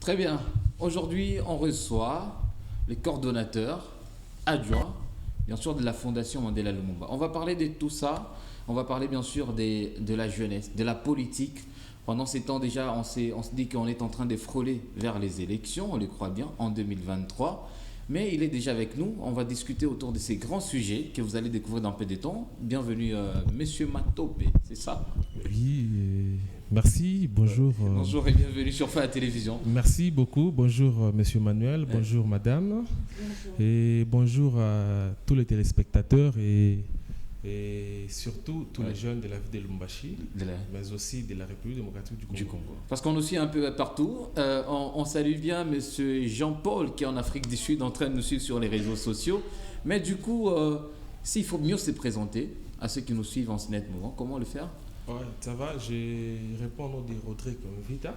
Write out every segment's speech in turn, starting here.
Très bien. Aujourd'hui, on reçoit les coordonnateurs adjoints, bien sûr, de la Fondation Mandela Lumumba. On va parler de tout ça. On va parler, bien sûr, de la jeunesse, de la politique. Pendant ces temps, déjà, on se dit qu'on est en train de frôler vers les élections, on le croit bien, en 2023. Mais il est déjà avec nous. On va discuter autour de ces grands sujets que vous allez découvrir dans peu de temps. Bienvenue, Monsieur Matope, c'est ça? Oui, merci, bonjour. Bonjour et bienvenue sur FA Télévision. Merci beaucoup, bonjour Monsieur Manuel, bonjour Madame. Bonjour. Et bonjour à tous les téléspectateurs et surtout tous les jeunes de la ville de Lubumbashi, mais aussi de la République démocratique du Congo. Parce qu'on nous suit un peu partout. On salue bien Monsieur Jean-Paul qui est en Afrique du Sud en train de nous suivre sur les réseaux sociaux. Mais du coup, s'il faut mieux se présenter à ceux qui nous suivent en ce net mouvement, comment le faire? Ouais, ça va, je réponds au nom de Rodrigue Vita.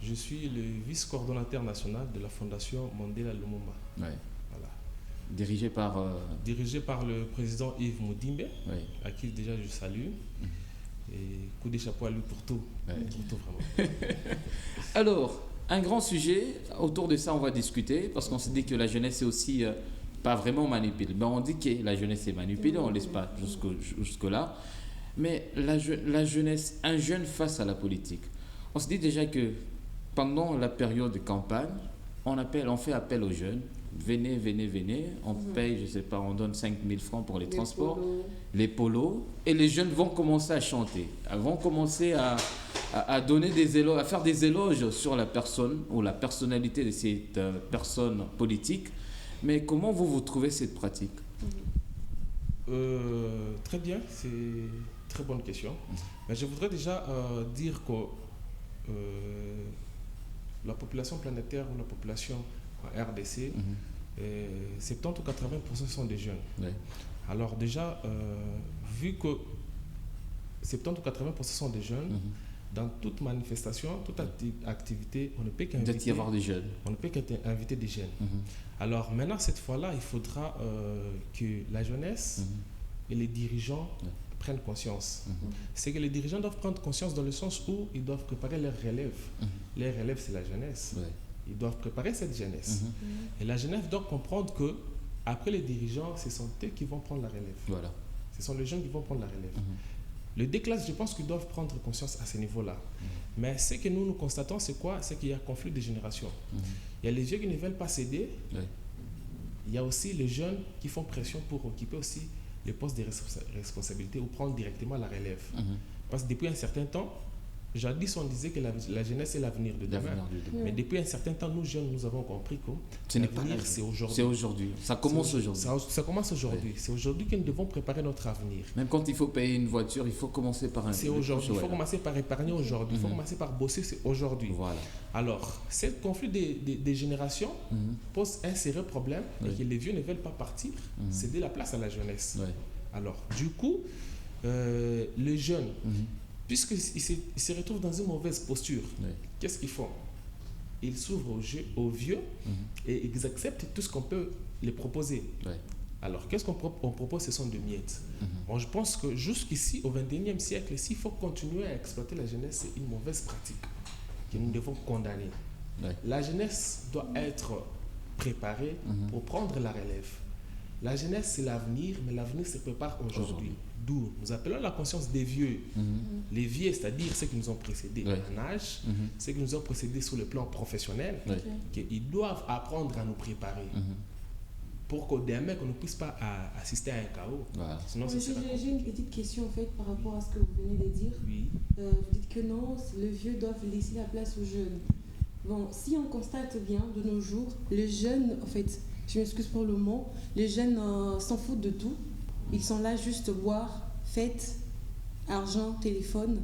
Je suis le vice-coordonnateur national de la Fondation Mandela Lumumba. Ouais. Voilà. Dirigé par le président Yves Moudimbe, oui. à qui déjà je salue. Et coup de chapeau à lui pour tout. Ouais. Pour tout, vraiment. Alors, un grand sujet, autour de ça on va discuter, parce qu'on se dit que la jeunesse est aussi pas vraiment manipulée. Ben, on dit que la jeunesse est manipulée, on ne laisse pas jusque-là. Mais la jeunesse, un jeune face à la politique. On se dit déjà que pendant la période de campagne, on fait appel aux jeunes. Venez, on paye, je sais pas, on donne 5 000 francs pour les transports, les polos, et les jeunes vont commencer à chanter, vont commencer à donner des éloges, à faire des éloges sur la personne ou la personnalité de cette personne politique. Mais comment vous trouvez cette pratique? Très bien, c'est une très bonne question. Mais je voudrais déjà dire que la population planétaire ou la population RDC, 70 ou 80% sont des jeunes. Oui. Alors déjà, vu que 70 ou 80% sont des jeunes, dans toute manifestation, toute activité, on ne peut qu'inviter des jeunes. On ne peut qu'inviter des jeunes. Alors maintenant, cette fois-là, il faudra que la jeunesse et les dirigeants prennent conscience. C'est que les dirigeants doivent prendre conscience dans le sens où ils doivent préparer leur relève. Leur relève, c'est la jeunesse. Ouais. Ils doivent préparer cette jeunesse. Et la jeunesse doit comprendre que après les dirigeants, ce sont eux qui vont prendre la relève. Voilà. Ce sont les jeunes qui vont prendre la relève. Le déclasse, je pense qu'ils doivent prendre conscience à ce niveau-là. Mais ce que nous constatons, c'est quoi? C'est qu'il y a conflit de génération. Il y a les vieux qui ne veulent pas céder. Ouais. Il y a aussi les jeunes qui font pression pour occuper aussi les postes de responsabilité ou prendre directement la relève. Parce que depuis un certain temps, jadis on disait que la jeunesse est l'avenir de demain. Mais depuis un certain temps, nous jeunes, nous avons compris que l'avenir, c'est aujourd'hui. C'est aujourd'hui. Ça commence aujourd'hui. Ça commence aujourd'hui. Ouais. C'est aujourd'hui que nous devons préparer notre avenir. Même quand il faut payer une voiture, il faut commencer par un... C'est aujourd'hui. Il faut commencer par épargner aujourd'hui. Il faut commencer par bosser, c'est aujourd'hui. Voilà. Alors, ce conflit des générations pose un sérieux problème et que les vieux ne veulent pas partir, céder la place à la jeunesse. Ouais. Alors, du coup, les jeunes... puisqu'ils se retrouvent dans une mauvaise posture, qu'est-ce qu'ils font? Ils s'ouvrent aux vieux et ils acceptent tout ce qu'on peut les proposer. Alors, qu'est-ce qu'on propose? Ce sont des miettes. Bon, je pense que jusqu'ici, au XXIe siècle, s'il faut continuer à exploiter la jeunesse, c'est une mauvaise pratique que nous devons condamner. La jeunesse doit être préparée pour prendre la relève. La jeunesse, c'est l'avenir, mais l'avenir se prépare aujourd'hui. D'où nous appelons la conscience des vieux. Les vieux, c'est-à-dire ceux qui nous ont précédés en âge, ceux qui nous ont précédés sur le plan professionnel, qu'ils doivent apprendre à nous préparer pour que demain, qu'on ne puisse pas assister à un chaos. Voilà. Sinon, j'ai une petite question en fait par rapport à ce que vous venez de dire. Oui. Vous dites que non, les vieux doivent laisser la place aux jeunes. Bon, si on constate bien de nos jours, les jeunes, en fait, je m'excuse pour le mot, les jeunes s'en foutent de tout. Ils sont là juste boire, fête, argent, téléphone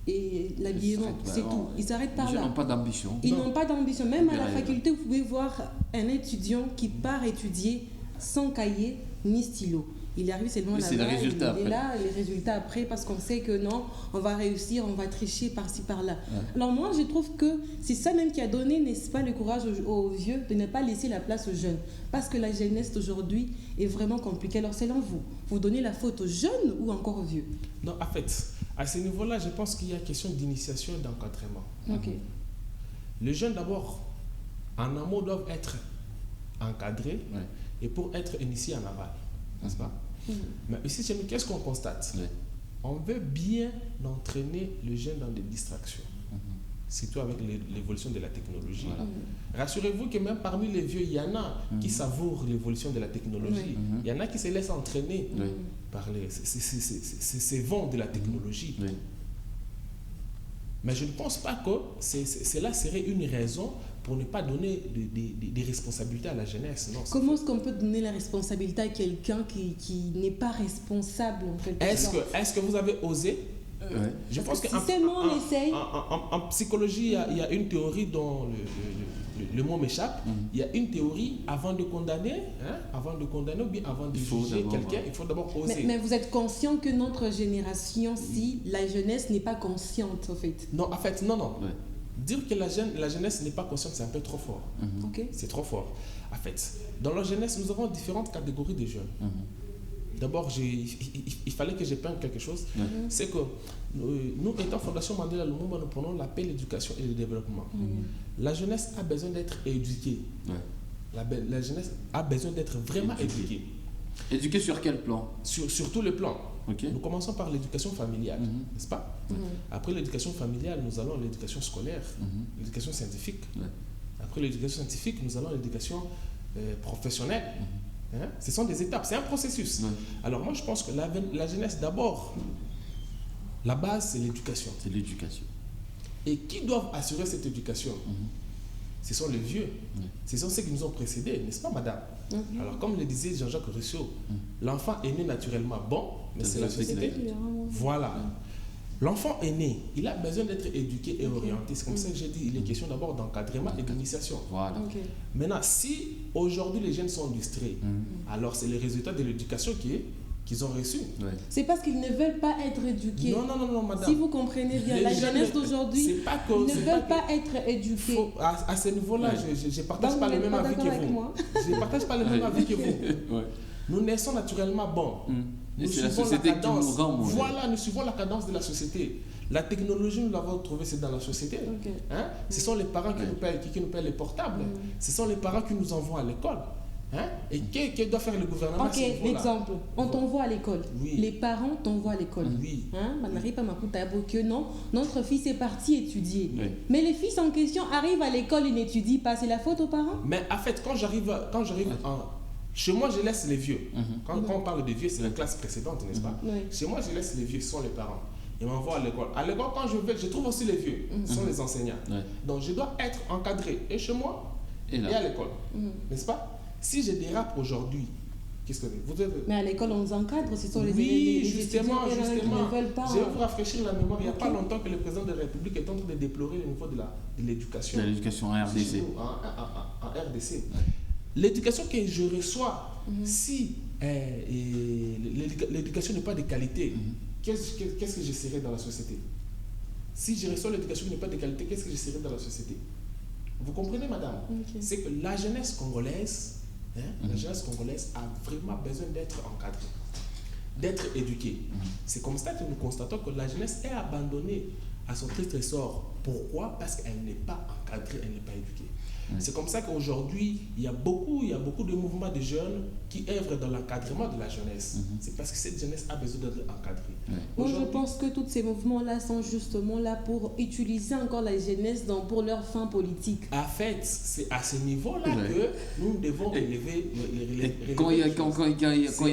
et l'habillement, c'est tout. Ils s'arrêtent par là. Les gens n'ont pas d'ambition. Ils n'ont pas d'ambition. Même à la faculté, vous pouvez voir un étudiant qui part étudier sans cahier ni stylo. Il arrive seulement Oui, c'est là-bas, le résultat il est après. là, les résultats après, parce qu'on sait que non, on va réussir, on va tricher par-ci, par-là. Ouais. Alors moi, je trouve que c'est ça même qui a donné, n'est-ce pas, le courage aux vieux de ne pas laisser la place aux jeunes. Parce que la jeunesse d'aujourd'hui est vraiment compliquée. Alors selon vous, vous donnez la faute aux jeunes ou encore aux vieux? Non, en fait, à ce niveau-là, je pense qu'il y a question d'initiation et d'encadrement. Ok. Les jeunes, d'abord, en amont, doivent être encadrés Ouais. et pour être initiés en aval, n'est-ce pas? Mhm. Mais ici, chez nous, qu'est-ce qu'on constate? Ouais. On veut bien entraîner le jeune dans des distractions, surtout avec l'évolution de la technologie. Voilà. Rassurez-vous que même parmi les vieux, il y en a qui savourent l'évolution de la technologie. Oui. Il y en a qui se laissent entraîner Oui. par ces vents de la technologie. Oui. Mais je ne pense pas que cela serait une raison pour ne pas donner des responsabilités à la jeunesse. Non, Comment est-ce qu'on peut donner la responsabilité à quelqu'un qui n'est pas responsable en fait? est-ce que vous avez osé? Ouais. Je pense que qu'en si seulement on essaye. en psychologie, il y a une théorie dont le mot m'échappe. Il y a une théorie avant de condamner, ou bien avant de Il faut juger d'abord, quelqu'un, il faut d'abord oser. Mais vous êtes conscient que notre génération, si la jeunesse n'est pas consciente en fait. Non, en fait, non. Ouais. Dire que la jeunesse n'est pas consciente, c'est un peu trop fort. Ok. C'est trop fort. En fait, dans la jeunesse, nous avons différentes catégories de jeunes. D'abord, il fallait que j'épingle quelque chose. C'est que nous, étant Fondation Mandela Lumumba, nous prenons la paix, l'éducation et le développement. La jeunesse a besoin d'être éduquée. Ouais. La jeunesse a besoin d'être vraiment éduquée. Éduquer sur quel plan? Sur tous les plans. Ok. Nous commençons par l'éducation familiale, n'est-ce pas? Après l'éducation familiale, nous allons à l'éducation scolaire, l'éducation scientifique. Ouais. Après l'éducation scientifique, nous allons à l'éducation professionnelle. Hein? Ce sont des étapes, c'est un processus. Ouais. Alors moi, je pense que la jeunesse, d'abord, la base, c'est l'éducation. C'est l'éducation. Et qui doivent assurer cette éducation? Ce sont les vieux. Ce sont ceux qui nous ont précédés, n'est-ce pas, madame? Alors, comme le disait Jean-Jacques Rousseau, l'enfant est né naturellement bon, mais c'est la société. Voilà. L'enfant est né, il a besoin d'être éduqué et orienté. C'est comme ça que j'ai dit, il est question d'abord d'encadrement et d'initiation. Voilà. Ok. Maintenant, si aujourd'hui les jeunes sont distraits, alors c'est les résultats de l'éducation qu'ils ont reçus. Ouais. C'est parce qu'ils ne veulent pas être éduqués. Non, madame. Si vous comprenez bien, Les la jeunes, jeunesse d'aujourd'hui, c'est pas que- ils ne c'est veulent pas pas être éduqués. À ce niveau-là, Ouais. je ne partage Donc, pas vous le n'êtes même pas avis que d'accord avec vous. moi? Je ne partage pas le même avis que vous. Ouais. Nous naissons naturellement bons. Et Nous c'est la suivons société qui cadence. nous rend mauvais. Voilà, nous suivons la cadence de la société. La technologie, nous l'avons trouvée, c'est dans la société. Ok. Hein? Ce sont les parents qui nous payent les portables. Ce sont les parents qui nous envoient à l'école. Hein? Et que doit faire le gouvernement à Ok, ce niveau-là? l'exemple. On t'envoie à l'école. Oui. Les parents t'envoient à l'école. Oui. Hein? Manaripa Makutabo, que non, notre fils est parti étudier. Oui. Mais les fils en question arrivent à l'école et n'étudient pas. C'est la faute aux parents? Mais en fait, quand j'arrive chez moi, je laisse les vieux. Quand on parle des vieux, c'est la classe précédente, n'est-ce pas? Oui. Chez moi, je laisse les vieux, ce sont les parents. Ils m'envoient à l'école. À l'école, quand je vais, je trouve aussi les vieux. Ce sont les enseignants. Ouais. Donc, je dois être encadré et chez moi Et et là. à l'école. N'est-ce pas? Si je dérape aujourd'hui, qu'est-ce que vous devez... Mais à l'école, on nous encadre. Ce sont les Oui, les justement, étudiants qui justement. ne veulent pas. Je vais vous rafraîchir la mémoire. Il n'y a Ok. pas longtemps que le président de la République est en train de déplorer le niveau de l'éducation. De l'éducation en Chez RDC. nous, en RDC. L'éducation que je reçois, si l'éducation n'est pas de qualité, qu'est-ce que je serai dans la société? Si je reçois l'éducation qui n'est pas de qualité, qu'est-ce que je serai dans la société? Vous comprenez, madame? Ok. C'est que la jeunesse congolaise, la jeunesse congolaise a vraiment besoin d'être encadrée, d'être éduquée. C'est comme ça que nous constatons que la jeunesse est abandonnée à son triste sort. Pourquoi? Parce qu'elle n'est pas encadrée, elle n'est pas éduquée. C'est comme ça qu'aujourd'hui, il y a beaucoup de mouvements de jeunes qui œuvrent dans l'encadrement de la jeunesse. C'est parce que cette jeunesse a besoin d'être encadrée. Moi, je Aujourd'hui- pense que tous ces mouvements-là sont justement là pour utiliser encore la jeunesse pour leurs fins politiques. En fait, c'est à ce niveau-là Ouais. que nous devons relever Et quand il y a, les choses. quand il y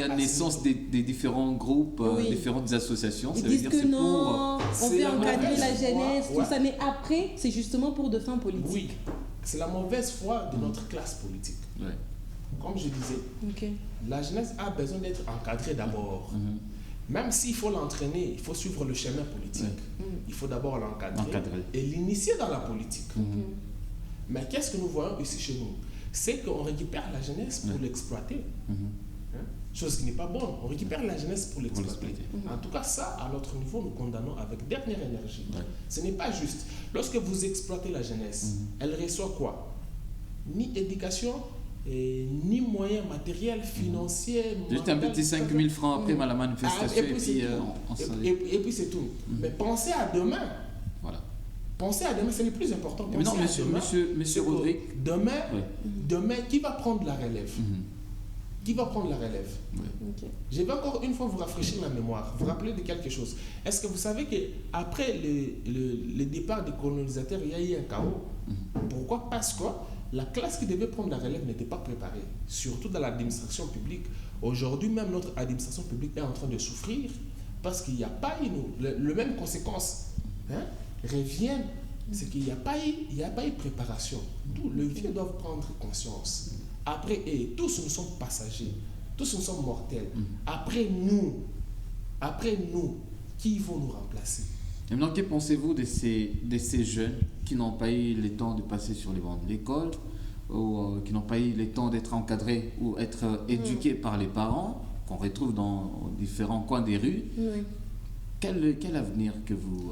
a C'est naissance assez- des différents groupes, Oui. différentes associations, Ils ça veut disent dire que c'est non, on c'est veut la encadrer mauvaise la jeunesse, foi, tout ça, mais après, c'est justement pour de fins politiques. Oui, c'est la mauvaise foi de notre classe politique. Ouais. Comme je disais, Ok. la jeunesse a besoin d'être encadrée d'abord. Même s'il faut l'entraîner, il faut suivre le chemin politique. Il faut d'abord l'encadrer Encadrer. et l'initier dans la politique. Mais qu'est-ce que nous voyons ici chez nous? C'est qu'on récupère la jeunesse pour l'exploiter. Chose qui n'est pas bonne. On récupère la jeunesse pour l'exploiter. l'exploiter. En tout cas, ça, à notre niveau, nous condamnons avec dernière énergie. Ouais. Ce n'est pas juste. Lorsque vous exploitez la jeunesse, elle reçoit quoi? Ni éducation, ni moyens matériels, financiers. Juste un petit 5 000 francs après la manifestation et puis, et puis c'est tout. Mais pensez à demain. Voilà. Pensez à demain, c'est le plus important. Mais non, Pensez à demain. monsieur Rodrigue. Demain, qui va prendre la relève? Qui va prendre la relève? Ok. Je vais encore une fois vous rafraîchir la mémoire, vous rappeler de quelque chose. Est-ce que vous savez qu'après le départ des colonisateurs, il y a eu un chaos? Pourquoi? Parce que la classe qui devait prendre la relève n'était pas préparée, surtout dans l'administration publique. Aujourd'hui, même notre administration publique est en train de souffrir parce qu'il n'y a pas eu le même conséquence. Reviennent, c'est qu'il n'y a pas eu préparation. D'où le vieux doivent prendre conscience. Après, tous nous sommes passagers, tous nous sommes mortels. Après nous, qui vont nous remplacer? Et maintenant, que pensez-vous de ces jeunes qui n'ont pas eu le temps de passer sur les bancs de l'école, ou qui n'ont pas eu le temps d'être encadrés ou être éduqués par les parents, qu'on retrouve dans différents coins des rues? Quel avenir que vous...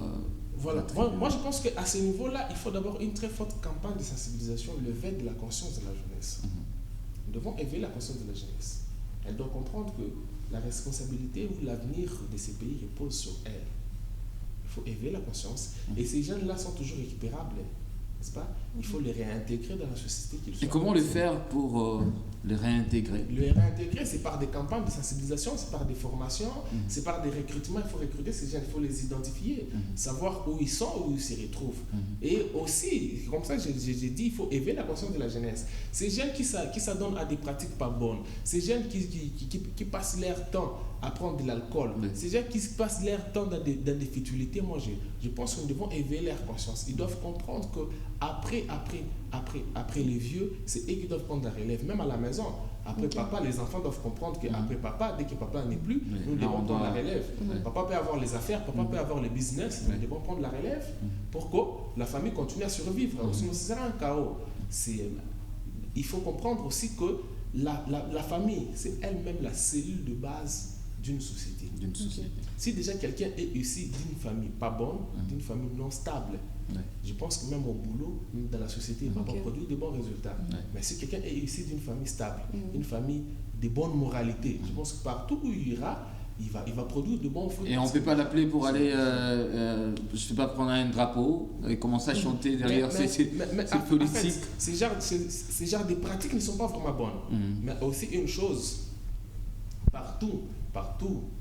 Voilà. Moi, je pense qu'à ce niveau-là, il faut d'abord une très forte campagne de sensibilisation, l'éveil de la conscience de la jeunesse. Nous devons éveiller la conscience de la jeunesse. Elle doit comprendre que la responsabilité ou l'avenir de ces pays repose sur elle. Il faut éveiller la conscience. Et ces jeunes-là sont toujours récupérables, n'est-ce pas? Il faut les réintégrer dans la société qu'ils sont. Et comment le faire pour les réintégrer? Les réintégrer, c'est par des campagnes de sensibilisation, c'est par des formations, c'est par des recrutements. Il faut recruter ces jeunes, il faut les identifier, savoir où ils sont, où ils se retrouvent. Et aussi, comme ça, j'ai dit, il faut éveiller la conscience de la jeunesse. Ces jeunes qui s'adonnent à des pratiques pas bonnes, ces jeunes qui passent leur temps à prendre de l'alcool, ces jeunes qui passent leur temps dans des futilités, moi, je pense que nous devons éveiller leur conscience. Ils doivent comprendre que après les vieux, c'est eux qui doivent prendre la relève, même à la maison. Après papa, les enfants doivent comprendre qu'après papa, dès que papa n'est plus, nous devons prendre la relève. Papa peut avoir les affaires, papa peut avoir le business, nous devons prendre la relève pour que la famille continue à survivre. Sinon, ce sera un chaos. Il faut comprendre aussi que la famille, c'est elle-même la cellule de base d'une société. Si déjà quelqu'un est issu d'une famille pas bonne, d'une famille non stable, je pense que même au boulot, même dans la société, il va pas produire de bons résultats. Mais si quelqu'un est issu d'une famille stable, une famille de bonne moralité, je pense que partout où il ira, il va produire de bons fruits. Et on ne peut pas l'appeler pour aller, je ne sais pas, prendre un drapeau et commencer à chanter derrière ces politiques. En fait, ces genres de pratiques ne sont pas vraiment bonnes. Mais aussi une chose, partout,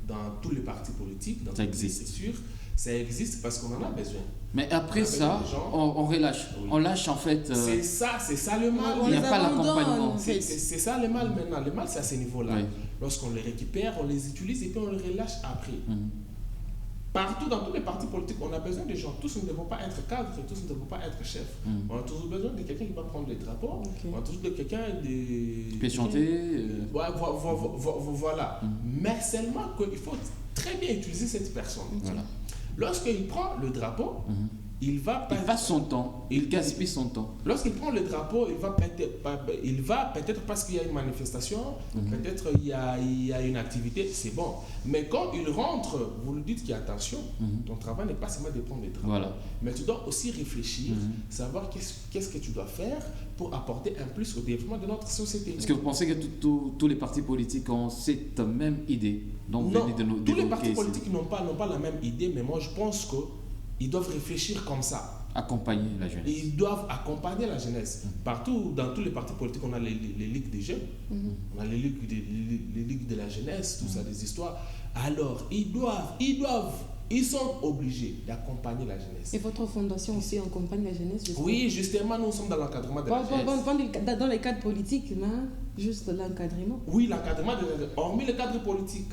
dans tous les partis politiques, dans toutes les structures, ça existe parce qu'on en a besoin. Mais après ça, on relâche. On lâche en fait. C'est ça le mal. Il n'y a pas l'accompagnement. C'est ça le mal maintenant. Le mal, c'est à ce niveau-là. Lorsqu'on les récupère, on les utilise et puis on les relâche après. Partout, dans tous les partis politiques, on a besoin de gens. Tous ne devons pas être cadres, tous ne devons pas être chefs. On a toujours besoin de quelqu'un qui va prendre les drapeaux. On a toujours de quelqu'un qui peut chanter. Voilà. Mais seulement qu'il faut très bien utiliser cette personne. Voilà. Lorsqu'il prend le drapeau, il passe son temps, il gaspille son temps. Lorsqu'il prend le drapeau, il va peut-être parce qu'il y a une manifestation, peut-être il y a une activité, c'est bon. Mais quand il rentre, vous lui dites qu'attention, ton travail n'est pas seulement de prendre le drapeau. Voilà. Mais tu dois aussi réfléchir, savoir qu'est-ce que tu dois faire pour apporter un plus au développement de notre société. Est-ce que vous pensez que tous les partis politiques ont cette même idée dont Non, tous les partis politiques n'ont pas la même idée, mais moi je pense que ils doivent réfléchir comme ça. Accompagner la jeunesse. Ils doivent accompagner la jeunesse. Partout, dans tous les partis politiques, on a les ligues des jeunes, on a les ligues de la jeunesse, tout ça, des histoires. Alors, ils sont obligés d'accompagner la jeunesse. Et votre fondation aussi accompagne la jeunesse, justement. Oui, justement, nous sommes dans l'encadrement de la jeunesse. Dans les cadres politiques, juste l'encadrement. Oui, l'encadrement de la jeunesse, hormis le cadre politique.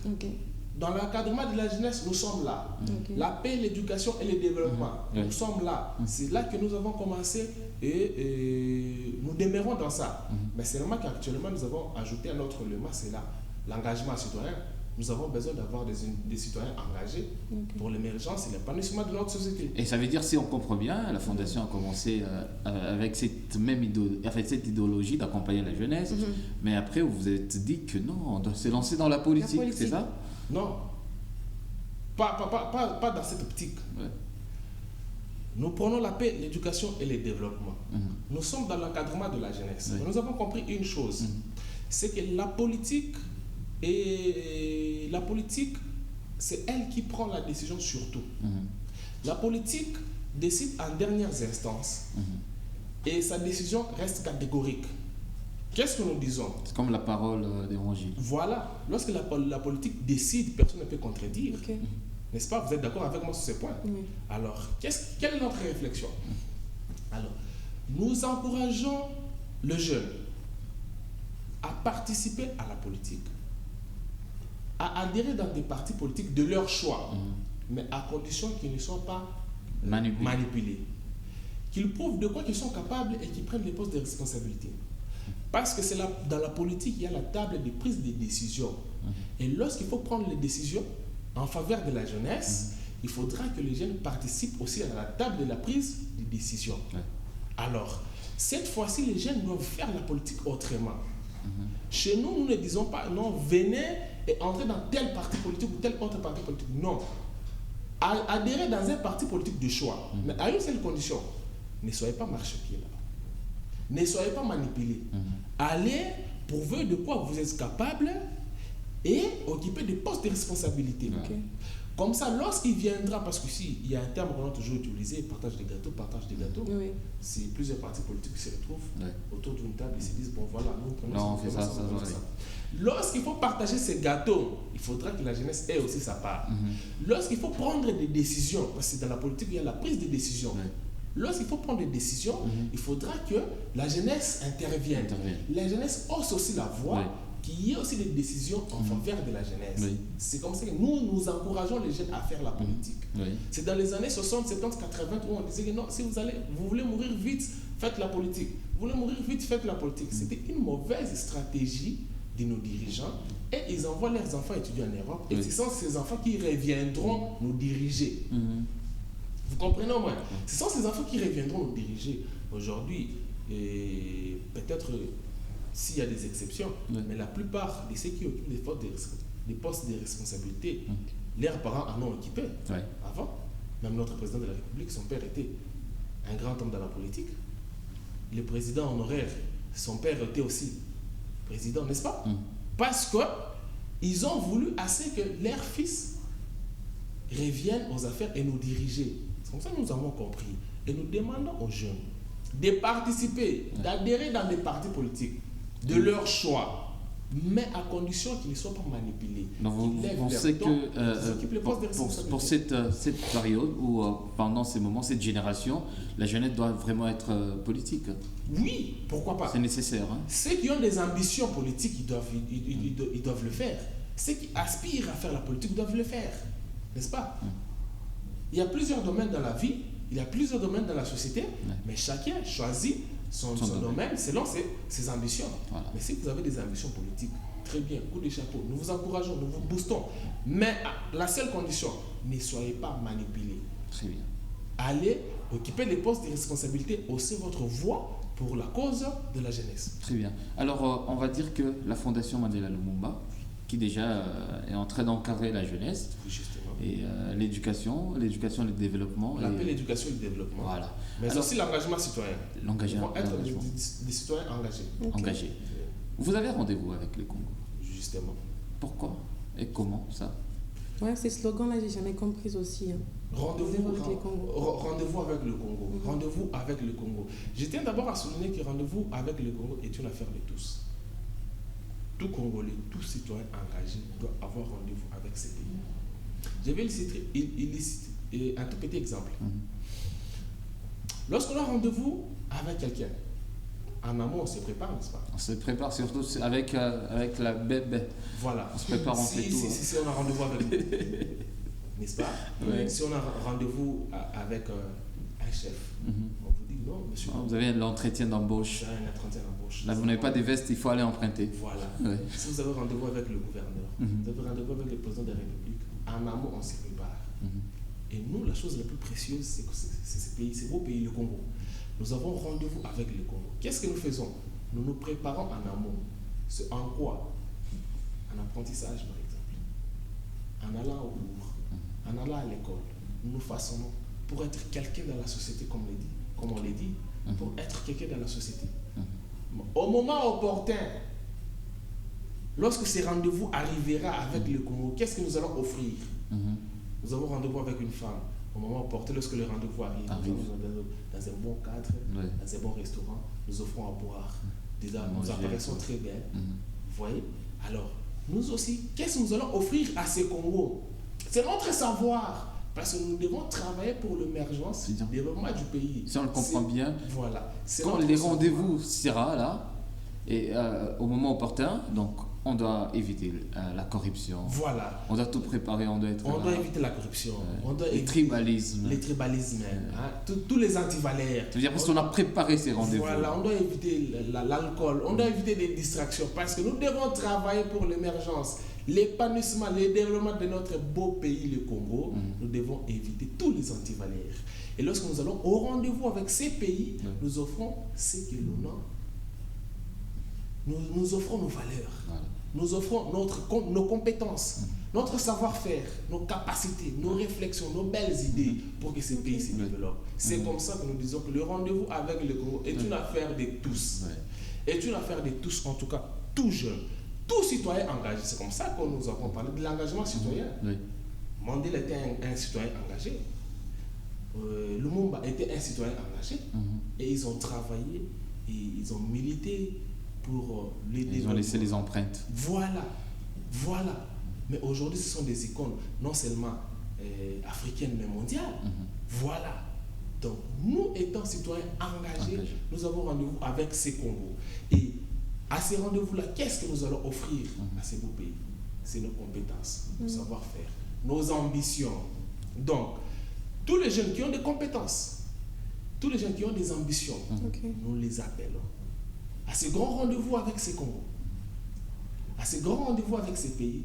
Dans l'encadrement de la jeunesse, nous sommes là. La paix, l'éducation et le développement, nous sommes là. C'est là que nous avons commencé et nous demeurons dans ça. Mais c'est vraiment qu'actuellement, nous avons ajouté un autre élément, c'est là l'engagement citoyen. nous avons besoin d'avoir des citoyens engagés pour l'émergence et l'épanouissement de notre société. Et ça veut dire, si on comprend bien, la Fondation a commencé avec cette même cette idéologie d'accompagner la jeunesse, mais après vous vous êtes dit que non, on doit se lancer dans la politique. C'est ça? Non, pas dans cette optique. Ouais. Nous prenons la paix, l'éducation et le développement. Nous sommes dans l'encadrement de la jeunesse. Ouais. Mais nous avons compris une chose, c'est que la politique, c'est elle qui prend la décision sur tout. La politique décide en dernières instances et sa décision reste catégorique. Qu'est-ce que nous disons? C'est comme la parole d'évangile. Voilà, lorsque la politique décide, personne ne peut contredire. Ok. N'est-ce pas? Vous êtes d'accord avec moi sur ce point? Oui. Alors, quelle est notre réflexion? Alors, nous encourageons le jeune à participer à la politique, à adhérer dans des partis politiques de leur choix, mais à condition qu'ils ne soient pas manipulés. Qu'ils prouvent de quoi qu'ils sont capables et qu'ils prennent les postes de responsabilité. Parce que c'est dans la politique, il y a la table de prise des décisions. Et lorsqu'il faut prendre les décisions en faveur de la jeunesse, il faudra que les jeunes participent aussi à la table de la prise des décisions. Alors, cette fois-ci, les jeunes doivent faire la politique autrement. Chez nous, nous ne disons pas, non, venez et entrez dans tel parti politique ou tel autre parti politique. Non. Adhérez dans un parti politique de choix, mais à une seule condition. Ne soyez pas marchepied là-bas. Ne soyez pas manipulés. Allez pourvu de quoi vous êtes capable et occuper des postes de responsabilité. Comme ça, lorsqu'il viendra, parce que si il y a un terme qu'on a toujours utilisé, partage des gâteaux, Oui. si plusieurs partis politiques se retrouvent autour d'une table et se disent, bon voilà, nous prenons on fait ça. Lorsqu'il faut partager ces gâteaux, il faudra que la jeunesse ait aussi sa part. Lorsqu'il faut prendre des décisions, parce que dans la politique, il y a la prise de décision. Lorsqu'il faut prendre des décisions, il faudra que la jeunesse intervienne. La jeunesse hausse aussi la voix, qu'il y ait aussi des décisions en faveur de la jeunesse. C'est comme ça que nous encourageons les jeunes à faire la politique. C'est dans les années 60, 70, 80 où on disait que non, si vous voulez mourir vite, faites la politique. Vous voulez mourir vite, faites la politique. C'était une mauvaise stratégie de nos dirigeants et ils envoient leurs enfants étudier en Europe et ce sont ces enfants qui reviendront nous diriger. Vous comprenez au moins? Ce sont ces enfants qui reviendront nous diriger. Aujourd'hui, peut-être s'il y a des exceptions, mais la plupart de ceux qui occupent des postes de responsabilité, leurs parents en ont occupé. Avant, même notre président de la République, son père était un grand homme dans la politique. Le président honoraire, son père était aussi président, n'est-ce pas? Parce qu'ils ont voulu assez que leurs fils reviennent aux affaires et nous diriger. C'est comme ça que nous avons compris. Et nous demandons aux jeunes de participer, d'adhérer dans des partis politiques de leur choix, mais à condition qu'ils ne soient pas manipulés. Donc vous pensez que pour cette période ou pendant ces moments, cette génération, la jeunesse doit vraiment être politique? Oui, pourquoi pas? C'est nécessaire. Ceux qui ont des ambitions politiques, ils doivent le faire. Ceux qui aspirent à faire la politique doivent le faire. N'est-ce pas? Il y a plusieurs domaines dans la vie, il y a plusieurs domaines dans la société, mais chacun choisit son domaine selon ses ambitions. Mais si vous avez des ambitions politiques, très bien, coup de chapeau, nous vous encourageons, nous vous boostons. Mais la seule condition, ne soyez pas manipulés. Très bien. Allez occuper des postes de responsabilité, haussez votre voix pour la cause de la jeunesse. Très bien. Alors, on va dire que la Fondation Mandela Lumumba, qui déjà est en train d'encadrer la jeunesse, et l'éducation, le développement. On l'appelle l'éducation et le développement. Voilà. Mais alors, aussi l'engagement citoyen. L'engagement. Ils vont être des citoyens engagés. Engagés. Vous avez rendez-vous avec le Congo? Justement. Pourquoi et comment ça? Ouais, ces slogans-là, j'ai jamais compris aussi. Rendez-vous avec le Congo. Rendez-vous avec le Congo. Je tiens d'abord à souligner que rendez-vous avec le Congo est une affaire de tous. Tout Congolais, tout citoyen engagé doit avoir rendez-vous avec ces pays. Je vais citer un tout petit exemple. Lorsqu'on a rendez-vous avec quelqu'un, en amont, on se prépare, n'est-ce pas? On se prépare surtout avec la bébé. Voilà. On se prépare, on fait tout. Si on a rendez-vous avec lui, n'est-ce pas? Si on a rendez-vous avec un chef, on vous dit non, reçu. Vous avez l'entretien d'embauche. Vous avez un entretien d'embauche. Là, vous n'avez pas de veste, il faut aller emprunter. Voilà. Ouais. Si vous avez rendez-vous avec le gouverneur, vous avez rendez-vous avec le président de la République, en amont, on se prépare. Et nous, la chose la plus précieuse, c'est que c'est ce pays, c'est vos pays, le Congo. Nous avons rendez-vous avec le Congo. Qu'est-ce que nous faisons? Nous nous préparons en amont. C'est en quoi? En apprentissage, par exemple. En allant au cours, en allant à l'école. Nous nous façonnons pour être quelqu'un dans la société, comme on l'a dit, pour être quelqu'un dans la société. Au moment opportun, lorsque ces rendez-vous arrivera avec le Congo, qu'est-ce que nous allons offrir? Nous avons rendez-vous avec une femme. Au moment opportun, lorsque le rendez-vous arrive, nous allons dans un bon cadre, dans un bon restaurant, nous offrons à boire. Nos apparitions très belles. Vous voyez? Alors, nous aussi, qu'est-ce que nous allons offrir à ces Congos? C'est notre savoir. Parce que nous devons travailler pour l'émergence, le développement du pays. Si on le comprend bien, voilà. Quand les rendez-vous sera là, et au moment opportun, donc on doit éviter la corruption. Voilà. On doit tout préparer, on doit être on doit éviter la corruption. On doit éviter tribalismes. Les tribalismes. Tous les antivaleurs. C'est-à-dire parce qu'on a préparé ces rendez-vous. Voilà, on doit éviter l'alcool, on doit éviter des distractions parce que nous devons travailler pour l'émergence, l'épanouissement, le développement de notre beau pays, le Congo. Nous devons éviter tous les antivaleurs. Et lorsque nous allons au rendez-vous avec ces pays, nous offrons ce que l'on a. Nous offrons nos valeurs. Voilà. Nous offrons nos compétences, notre savoir-faire, nos capacités, nos réflexions, nos belles idées pour que ces pays se développent. C'est comme ça que nous disons que le rendez-vous avec le Congo est une affaire de tous. Est une affaire de tous, en tout cas, tout jeune, tout citoyen engagé. C'est comme ça que nous avons parlé de l'engagement citoyen. Mandela était un citoyen engagé. Lumumba était un citoyen engagé. Et ils ont travaillé et ils ont milité pour ils ont laissé les empreintes. Voilà. Mais aujourd'hui, ce sont des icônes, non seulement africaines, mais mondiales. Voilà. Donc, nous étant citoyens engagés, nous avons rendez-vous avec ces Congos. Et à ces rendez-vous-là, qu'est-ce que nous allons offrir à ces beaux pays? C'est nos compétences, nos savoir-faire, nos ambitions. Donc, tous les jeunes qui ont des compétences, tous les jeunes qui ont des ambitions, nous les appelons à ces grands rendez-vous avec ces Congos, à ces grands rendez-vous avec ces pays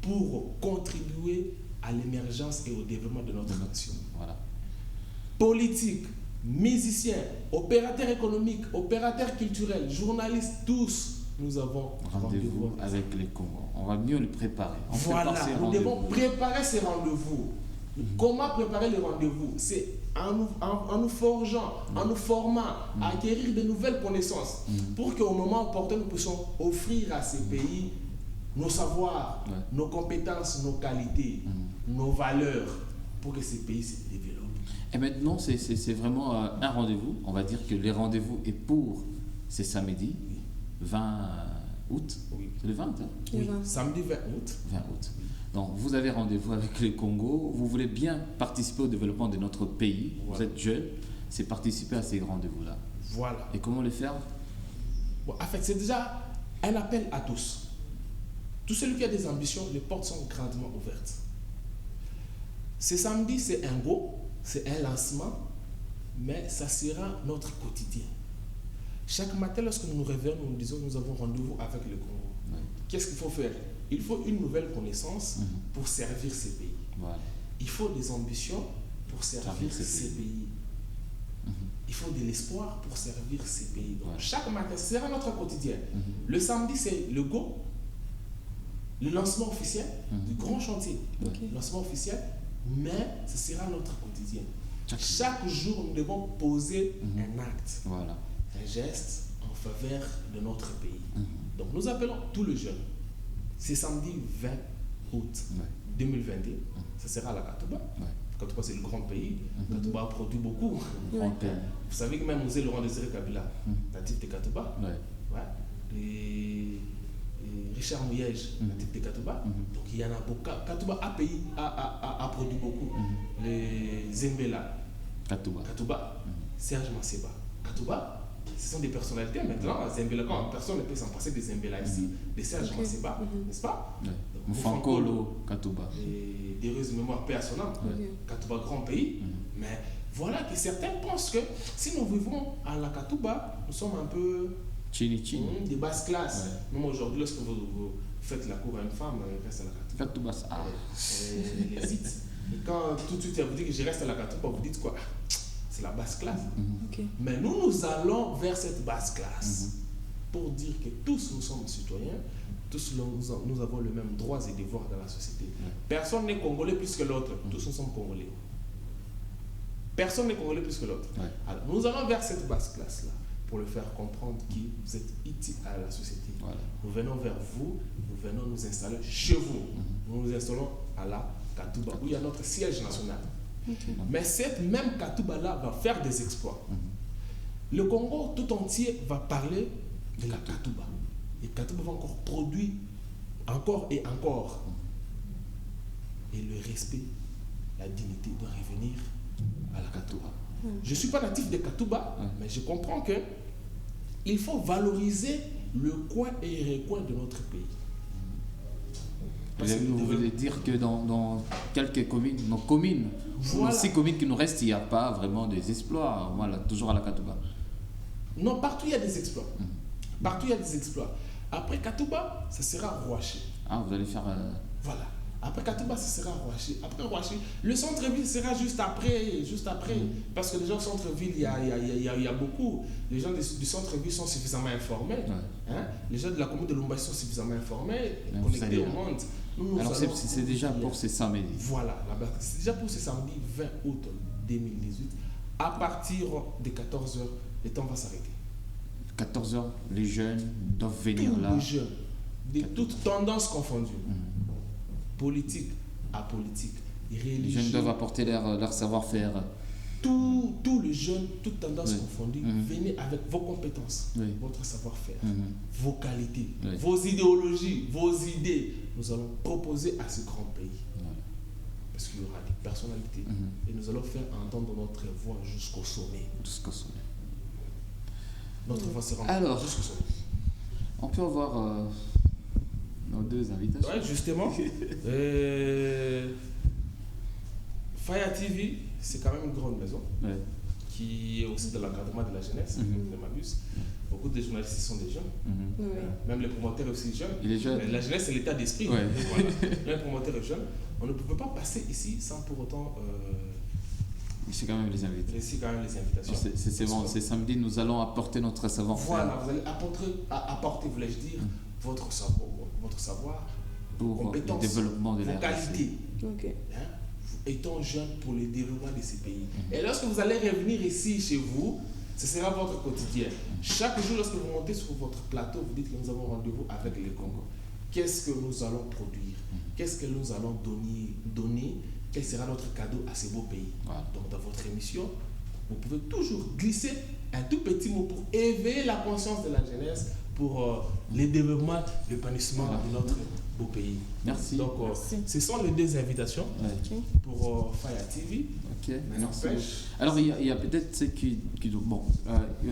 pour contribuer à l'émergence et au développement de notre nation. Voilà. Politiques, musiciens, opérateurs économiques, opérateurs culturels, journalistes, tous, nous avons rendez-vous avec les Congos. On va mieux le préparer. Nous devons préparer ces rendez-vous. Comment préparer les rendez-vous? C'est en nous forgeant, en nous formant, à acquérir de nouvelles connaissances pour qu'au moment opportun, nous puissions offrir à ces pays nos savoirs, nos compétences, nos qualités, nos valeurs, pour que ces pays se développent. Et maintenant, c'est vraiment un rendez-vous. On va dire que les rendez-vous est pour ce samedi, 20 août. C'est le 20, hein? Oui, samedi 20 août. 20 août. Donc, vous avez rendez-vous avec le Congo, vous voulez bien participer au développement de notre pays, vous êtes jeune, c'est participer à ces rendez-vous-là. Voilà. Et comment le faire? En fait, c'est déjà un appel à tous. Tout celui qui a des ambitions, les portes sont grandement ouvertes. Ce samedi, c'est un go, c'est un lancement, mais ça sera notre quotidien. Chaque matin, lorsque nous nous réveillons, nous nous disons nous avons rendez-vous avec le Congo. Qu'est-ce qu'il faut faire? Il faut une nouvelle connaissance pour servir ces pays. Voilà. Il faut des ambitions pour servir ces pays. Il faut de l'espoir pour servir ces pays. Donc, chaque matin, ce sera notre quotidien. Le samedi, c'est le go, le lancement officiel du grand chantier. Lancement officiel, mais ce sera notre quotidien. Chaque jour, nous devons poser un acte, un geste en faveur de notre pays. Donc, nous appelons tous les jeunes. C'est samedi 20 août 2022. Ça sera à la Katouba. Katouba, c'est le grand pays. Katouba produit beaucoup. Vous savez que même Mosé Laurent Désiré Kabila, natif de Katouba. Richard Mouyège, natif de Katouba. Donc il y en a beaucoup. Katouba a produit beaucoup. Les Zembela. Katouba. Serge Masseba. Katouba. Ce sont des personnalités maintenant. Zembela, quand personne ne peut s'en passer des Zembela ici, des Serge Masseba, n'est-ce pas? Moufankolo, Katouba. Des heureuses mémoires, paix à son âme. Katouba, grand pays, mais Voilà que certains pensent que si nous vivons à la Katouba, nous sommes un peu Chini. des basses classes. Même aujourd'hui, lorsque vous faites la cour à une femme, elle reste à la Katouba. Katouba, ah. Elle hésite. Et quand tout de suite elle vous dit que je reste à la Katouba, vous dites quoi? C'est la basse classe. Ok. Mais nous allons vers cette basse classe pour dire que tous nous sommes citoyens, tous nous avons les mêmes droits et devoirs dans la société. Personne n'est congolais plus que l'autre, tous nous sommes congolais. Personne n'est congolais plus que l'autre. Alors nous allons vers cette basse classe-là pour le faire comprendre que vous êtes utile à la société. Voilà. Nous venons vers vous, nous venons nous installer chez vous. Nous nous installons à la Katouba, où il y a notre siège national. Mais cette même Katouba-là va faire des exploits. Le Congo tout entier va parler de la Katouba. Et Katouba va encore produire encore et encore. Et le respect, la dignité doit revenir à la Katouba. Je ne suis pas natif de Katouba, mais je comprends que il faut valoriser le coin et recoin de notre pays. Vous voulez dire que dans quelques communes, nos communes, voilà. les 6 communes qui nous restent, il n'y a pas vraiment des exploits, voilà, toujours à la Katouba. Non, partout il y a des exploits. Partout il y a des exploits. Après Katouba, ça sera Rouaché. Ah, vous allez faire... Voilà. Après Katouba, ce sera Rouaché. Après Rouaché, le centre-ville sera juste après. Parce que les gens du centre-ville, il y a beaucoup. Les gens du centre-ville sont suffisamment informés. Hein? Les gens de la commune de Lubumbashi sont suffisamment informés, connectés au monde. Alors c'est déjà pour ce samedi. Voilà. C'est déjà pour ce samedi 20 août 2018. À partir de 14h, le temps va s'arrêter. 14h, les jeunes doivent venir là. Tous les jeunes, de toutes tendances confondues. Politique, apolitique, religieux. Les jeunes doivent apporter leur savoir-faire. Tous les jeunes, toutes tendances confondues, venez avec vos compétences, votre savoir-faire, vos qualités, vos idéologies, vos idées. Nous allons proposer à ce grand pays. Parce qu'il y aura des personnalités. Et nous allons faire entendre notre voix jusqu'au sommet. Notre voix sera entendue jusqu'au sommet. On peut avoir... nos 2 invitations. Oui, justement. Faya TV, c'est quand même une grande maison qui est aussi de l'encadrement de la jeunesse, je m'abuse. Beaucoup de journalistes sont des jeunes. Même les promoteurs aussi jeunes. La jeunesse, c'est l'état d'esprit. Voilà. Les promoteurs sont jeunes. On ne peut pas passer ici sans pour autant... C'est quand même les invités. Ici, quand même les invitations. C'est bon, c'est samedi, nous allons apporter notre savoir-faire. Voilà, vous allez apporter, voulais-je dire, votre savoir, pour le développement de la qualité. Étant jeune pour le développement de ces pays. Et lorsque vous allez revenir ici chez vous, ce sera votre quotidien. Chaque jour, lorsque vous montez sur votre plateau, vous dites que nous avons rendez-vous avec le Congo. Qu'est-ce que nous allons produire? Qu'est-ce que nous allons donner? Quel sera notre cadeau à ces beaux pays? Donc dans votre émission, vous pouvez toujours glisser un tout petit mot pour éveiller la conscience de la jeunesse pour le développement, l'épanouissement de notre beau pays. Merci. Donc, ce sont les 2 invitations pour Faya TV. Merci. Alors, il y a peut-être ceux qui bon,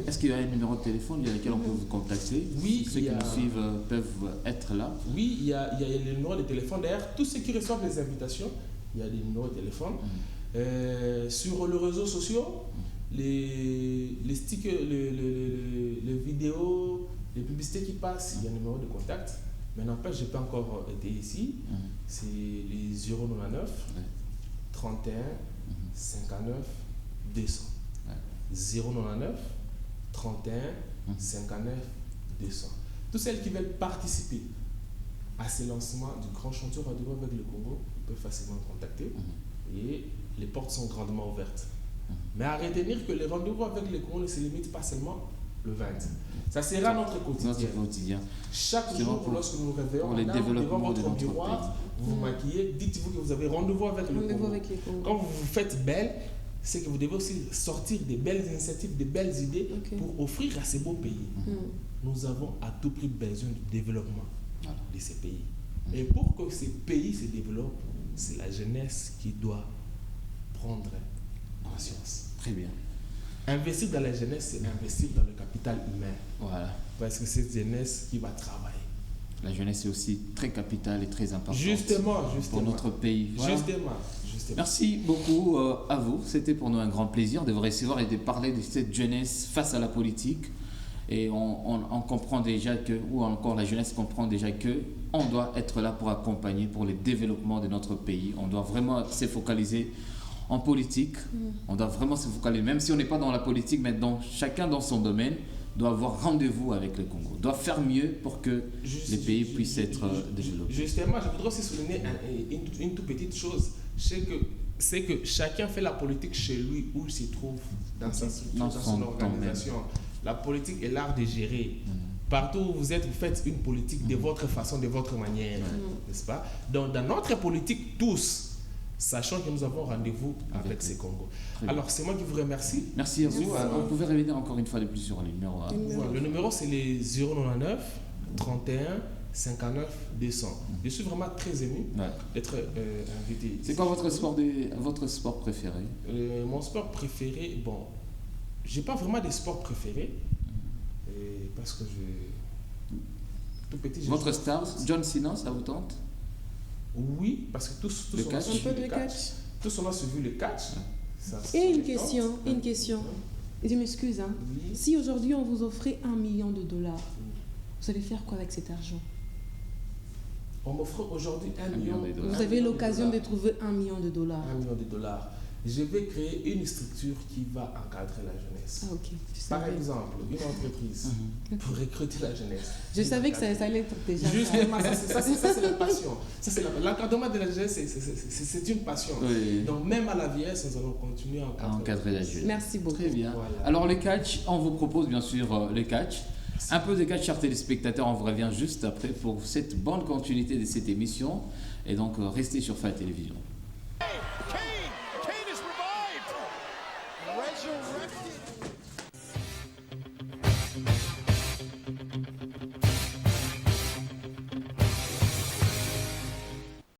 est-ce qu'il y a un numéro de téléphone via lequel on peut vous contacter? Oui, ceux qui nous suivent peuvent être là. Oui, il y a les numéros de téléphone. D'ailleurs, tous ceux qui reçoivent les invitations, il y a des numéros de téléphone. Sur les réseaux sociaux, les stickers, les vidéos, les publicités qui passent, il y a un numéro de contact. Mais n'empêche, je n'ai pas encore été ici. C'est les 099 31 59 200. 099 31 59 200. Tous celles qui veulent participer à ce lancement du grand chantier Rendez-vous avec le Congo peuvent facilement me contacter. Et les portes sont grandement ouvertes. Mais à retenir que les rendez-vous avec le Congo ne se limitent pas seulement le 20. Ça sera notre quotidien. Chaque jour, lorsque nous nous réveillons, devant votre miroir, vous vous maquillez, dites-vous que vous avez rendez-vous avec le Congo. Quand vous vous faites belle, c'est que vous devez aussi sortir des belles initiatives, des belles idées pour offrir à ces beaux pays. Nous avons à tout prix besoin du développement de ces pays. Et pour que ces pays se développent, c'est la jeunesse qui doit prendre conscience. Très bien. Investir dans la jeunesse, c'est investir dans le capital humain. Voilà. Parce que c'est cette jeunesse qui va travailler. La jeunesse est aussi très capitale et très importante. Justement. Pour notre pays. Voilà. Justement. Justement. Merci beaucoup à vous. C'était pour nous un grand plaisir de vous recevoir et de parler de cette jeunesse face à la politique. Et on comprend déjà que, ou encore la jeunesse comprend déjà que, on doit être là pour accompagner pour le développement de notre pays. On doit vraiment se focaliser en politique. On doit vraiment se focaliser, même si on n'est pas dans la politique, mais chacun dans son domaine doit avoir rendez-vous avec le Congo, doit faire mieux pour que les pays puissent être développés. Justement, je voudrais aussi souligner une toute petite chose. C'est que chacun fait la politique chez lui où il se trouve dans sa structure, dans son organisation. La politique est l'art de gérer. Partout où vous êtes, vous faites une politique de votre façon, de votre manière, n'est-ce pas? Donc, dans notre politique, tous, sachant que nous avons rendez-vous avec ces Congos. Alors, c'est moi qui vous remercie. Merci à vous. Vous pouvez revenir encore une fois de plus sur le numéro. Le numéro, c'est les 099 31 59 200. Je suis vraiment très ému d'être invité. C'est quoi votre sport préféré? Mon sport préféré, bon, j'ai pas vraiment de sport préféré. Parce que tout petit. Votre star, John Cena, ça vous tente? Oui, parce que tous on a suivi le catch. Tous on a suivi le catch. Et une question. Je m'excuse. Hein. Oui. Si aujourd'hui on vous offrait $1 million, vous allez faire quoi avec cet argent? On m'offre aujourd'hui $1 million. Vous avez l'occasion de trouver $1 million. $1 million. Je vais créer une structure qui va encadrer la jeunesse. Ah, ok. Par exemple, une entreprise pour recruter la jeunesse. Je savais que ça allait être déjà. Justement, ça c'est la passion. L'encadrement de la jeunesse, c'est une passion. Oui. Donc même à la vieillesse, nous allons continuer à encadrer la jeunesse. Merci beaucoup. Très bien. Voilà. Alors le catch, on vous propose bien sûr le catch. Merci. Un peu de catch, chers téléspectateurs, on vous revient juste après pour cette bonne continuité de cette émission. Et donc restez sur FA Télévision. Kane is revived. Resurrected.